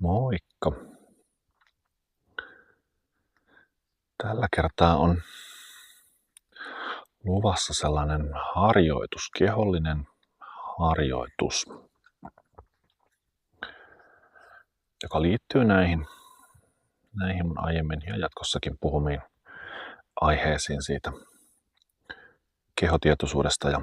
Moikka! Tällä kertaa on luvassa sellainen harjoitus, kehollinen harjoitus, joka liittyy näihin mun aiemmin ja jatkossakin puhumiin aiheisiin siitä kehotietoisuudesta ja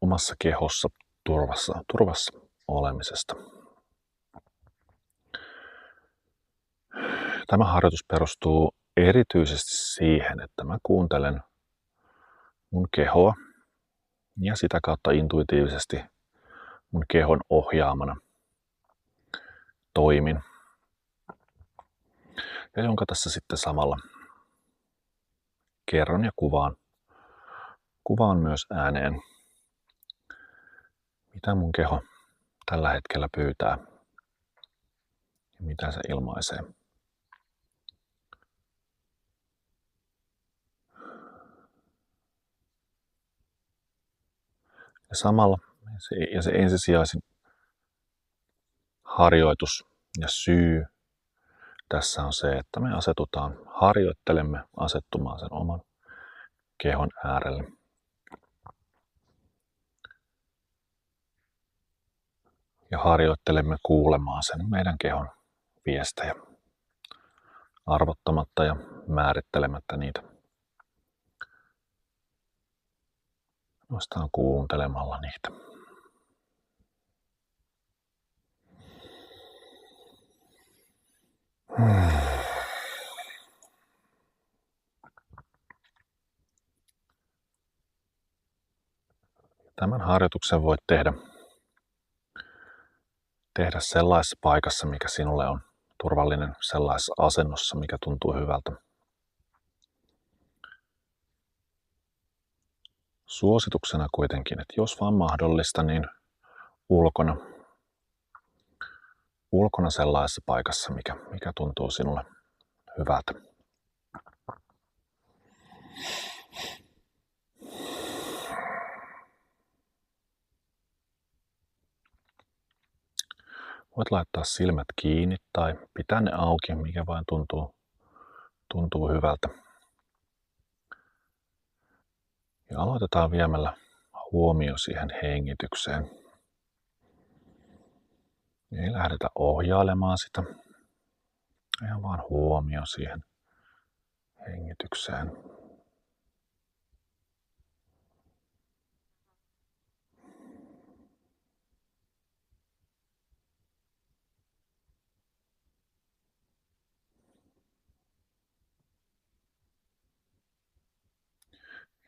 omassa kehossa turvassa olemisesta. Tämä harjoitus perustuu erityisesti siihen, että mä kuuntelen mun kehoa ja sitä kautta intuitiivisesti mun kehon ohjaamana toimin. Ja jonka tässä sitten samalla kerron ja kuvaan myös ääneen, mitä mun keho tällä hetkellä pyytää ja mitä se ilmaisee. Ja samalla se ensisijaisin harjoitus ja syy tässä on se, että me harjoittelemme asettumaan sen oman kehon äärelle. Ja harjoittelemme kuulemaan sen meidän kehon viestejä, arvottamatta ja määrittelemättä niitä. Nostaan kuuntelemalla niitä. Tämän harjoituksen voit tehdä sellaisessa paikassa, mikä sinulle on turvallinen, sellaisessa asennossa, mikä tuntuu hyvältä. Suosituksena kuitenkin, että jos vaan mahdollista, niin ulkona sellaisessa paikassa, mikä tuntuu sinulle hyvältä. Voit laittaa silmät kiinni tai pitää ne auki, mikä vain tuntuu hyvältä. Ja aloitetaan viemällä huomio siihen hengitykseen. Ei lähdetä ohjailemaan sitä, ihan vaan huomio siihen hengitykseen.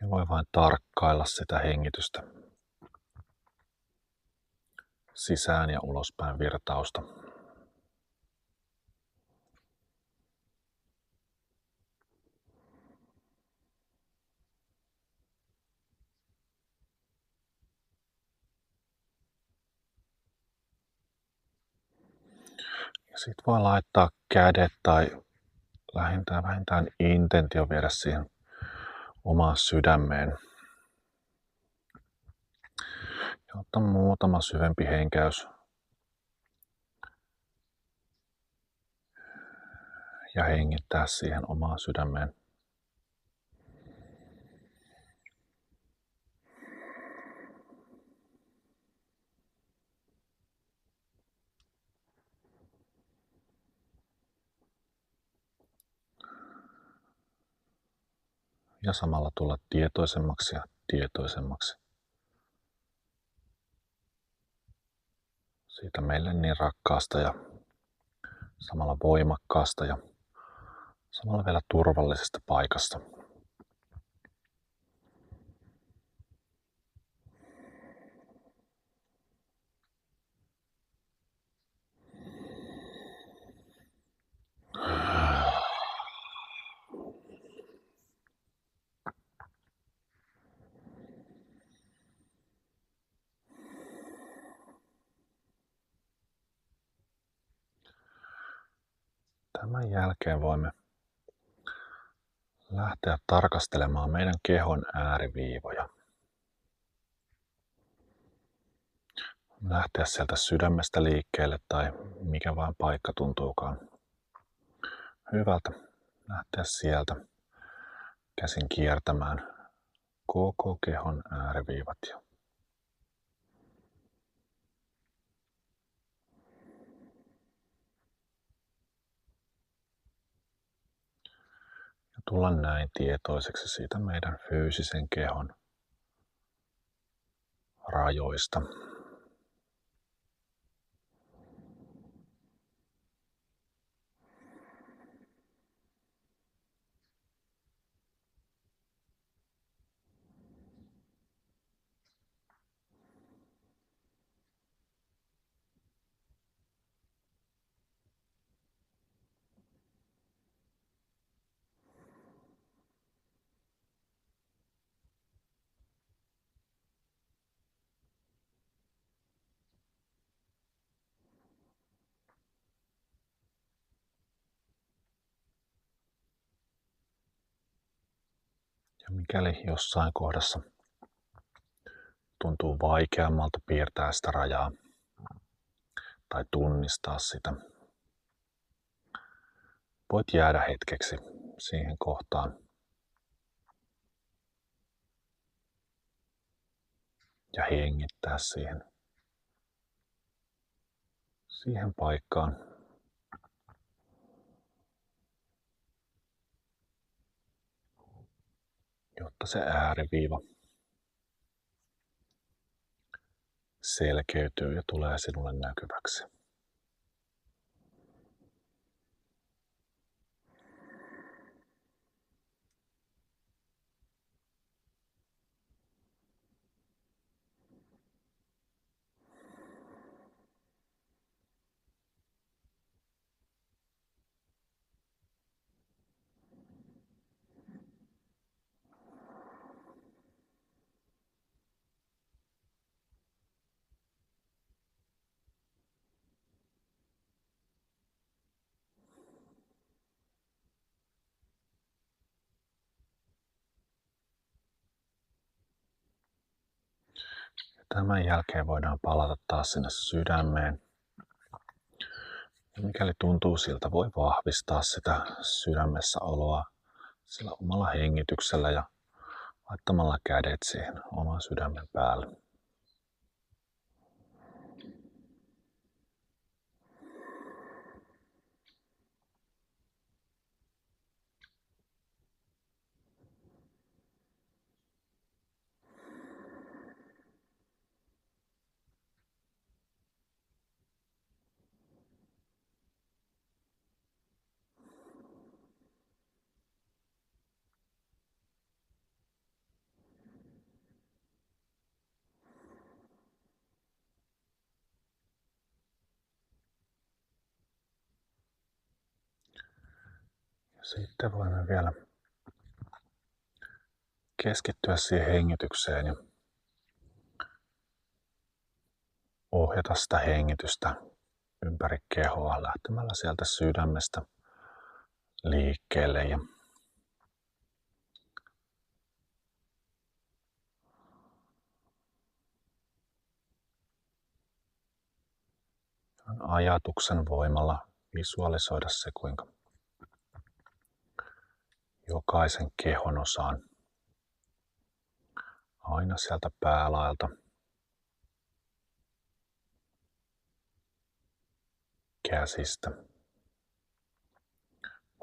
Ja voi vain tarkkailla sitä hengitystä, sisään ja ulospäin virtausta. Ja sit voi laittaa kädet tai vähintään intentio viedä siihen omaan sydämeen. Ja ottaa muutama syvempi henkäys. Ja hengittää siihen omaan sydämeen. Ja samalla tulla tietoisemmaksi siitä meille niin rakkaasta ja samalla voimakkaasta ja samalla vielä turvallisesta paikasta. Tämän jälkeen voimme lähteä tarkastelemaan meidän kehon ääriviivoja. lähteä sieltä sydämestä liikkeelle tai mikä vain paikka tuntuukaan hyvältä. Lähteä sieltä käsin kiertämään koko kehon ääriviivat ja tulla näin tietoiseksi siitä meidän fyysisen kehon rajoista. Ja mikäli jossain kohdassa tuntuu vaikeammalta piirtää sitä rajaa tai tunnistaa sitä, voit jäädä hetkeksi siihen kohtaan ja hengittää siihen paikkaan. Jotta se ääriviiva selkeytyy ja tulee sinulle näkyväksi. Tämän jälkeen voidaan palata taas sinne sydämeen. Ja mikäli tuntuu siltä, voi vahvistaa sitä sydämessä oloa sillä omalla hengityksellä ja laittamalla kädet siihen oman sydämen päälle. Sitten voimme vielä keskittyä siihen hengitykseen ja ohjata sitä hengitystä ympäri kehoa lähtemällä sieltä sydämestä liikkeelle ja ajatuksen voimalla visualisoida se, kuinka jokaisen kehon osaan aina sieltä päälaelta käsistä,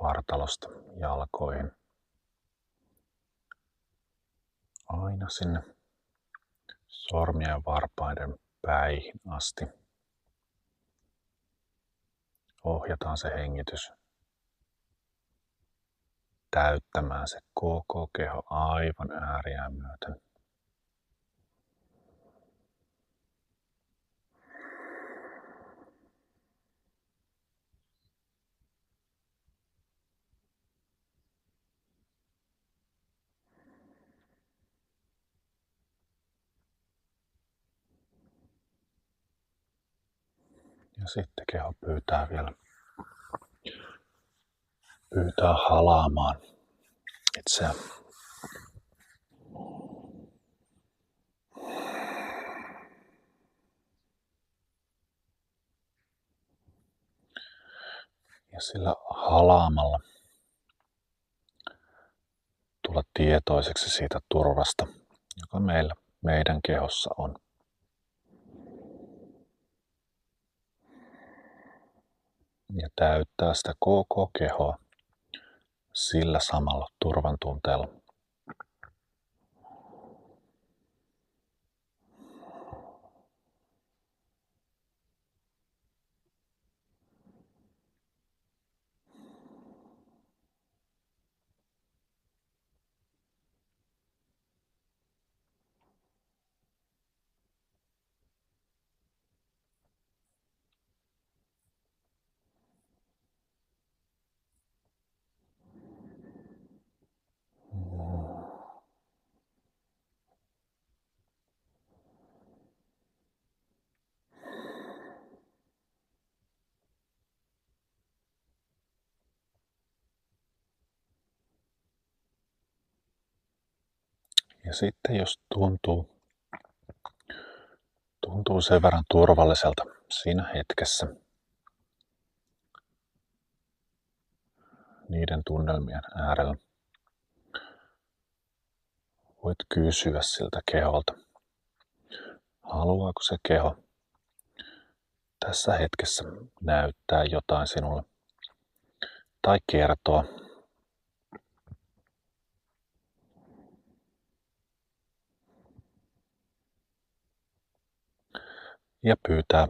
vartalosta jalkoihin, aina sinne sormien ja varpaiden päihin asti. Ohjataan se hengitys täyttämään se koko keho aivan ääriään myöten. Ja sitten keho pyytää halaamaan itseään. Ja sillä halaamalla tulla tietoiseksi siitä turvasta, joka meidän kehossa on. Ja täyttää sitä koko kehoa sillä samalla turvan tunteella. Ja sitten jos tuntuu sen verran turvalliselta siinä hetkessä niiden tunnelmien äärellä, voit kysyä siltä keholta, haluaako se keho tässä hetkessä näyttää jotain sinulle tai kertoa. Ja pyytää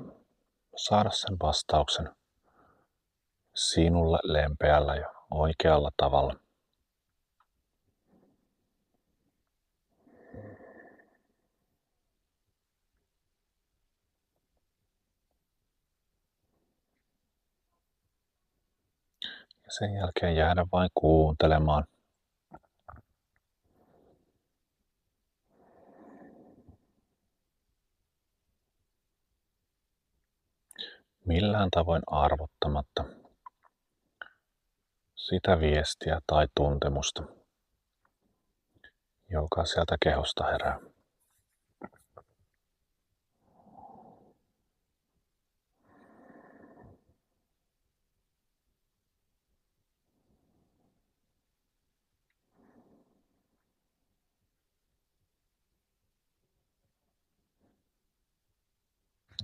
saada sen vastauksen sinulle lempeällä ja oikealla tavalla. Ja sen jälkeen jäädä vain kuuntelemaan. Millään tavoin arvottamatta sitä viestiä tai tuntemusta, joka sieltä kehosta herää.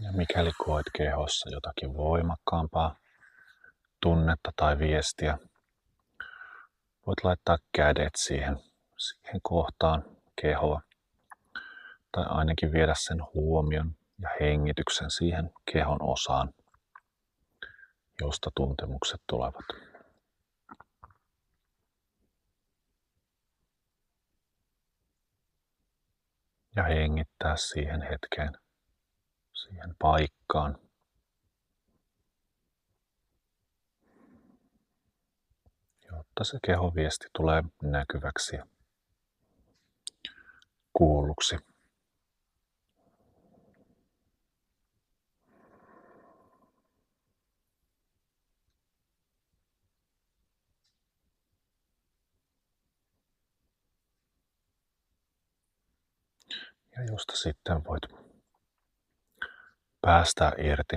Ja mikäli koet kehossa jotakin voimakkaampaa tunnetta tai viestiä, voit laittaa kädet siihen kohtaan kehoa. Tai ainakin viedä sen huomion ja hengityksen siihen kehon osaan, josta tuntemukset tulevat. Ja hengittää siihen hetkeen, siihen paikkaan. Jotta se kehoviesti tulee näkyväksi ja kuulluksi. Ja josta sitten voit päästää irti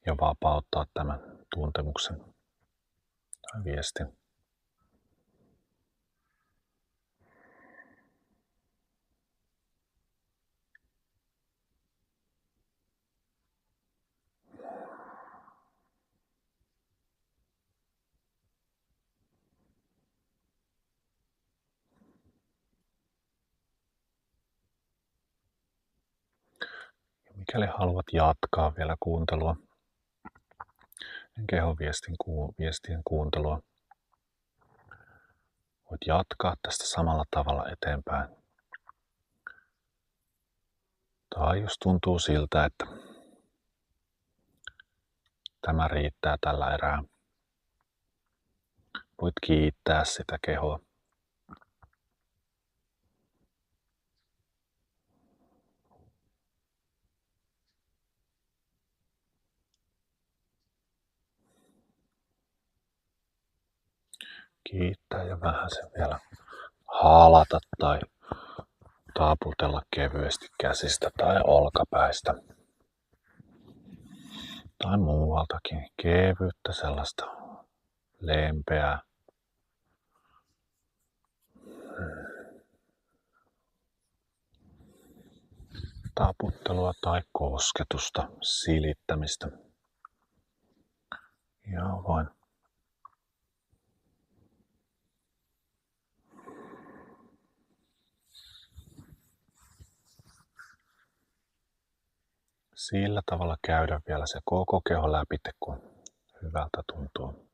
ja vapauttaa tämän tuntemuksen tai viestin. Ja mikäli haluat jatkaa vielä kuuntelua, kehoviestien kuuntelua, voit jatkaa tästä samalla tavalla eteenpäin. Tai jos tuntuu siltä, että tämä riittää tällä erää, voit kiittää sitä kehoa. Kiittää ja vähän sen vielä halata tai taputella kevyesti käsistä tai olkapäistä. tai muualtakin kevyyttä, sellaista lempeää. Taputtelua tai kosketusta, silittämistä. Ja vain sillä tavalla käydä vielä se koko keho läpi, kun hyvältä tuntuu.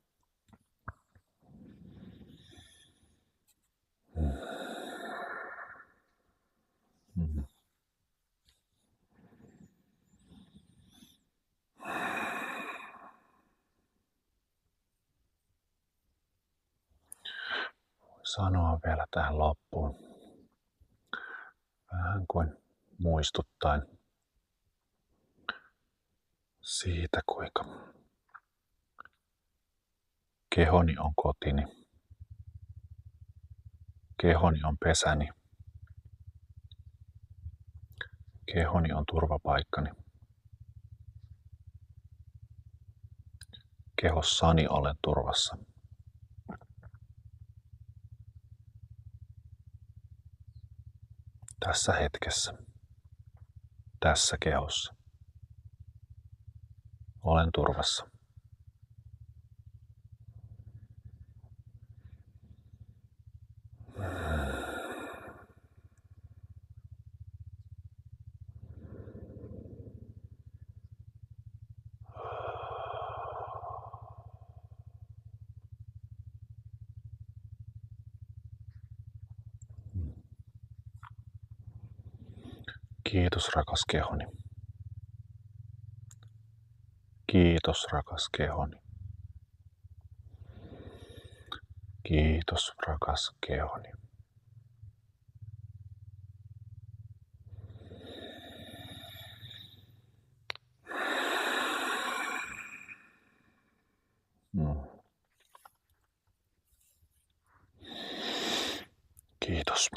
Sanoa vielä tähän loppuun vähän kuin muistuttaen siitä, kuinka kehoni on kotini, kehoni on pesäni, kehoni on turvapaikkani. Kehossani olen turvassa. Tässä hetkessä, tässä kehossa, olen turvassa. Kiitos rakas kehoni. Kiitos rakas kehoni. Kiitos rakas kehoni. Kiitos.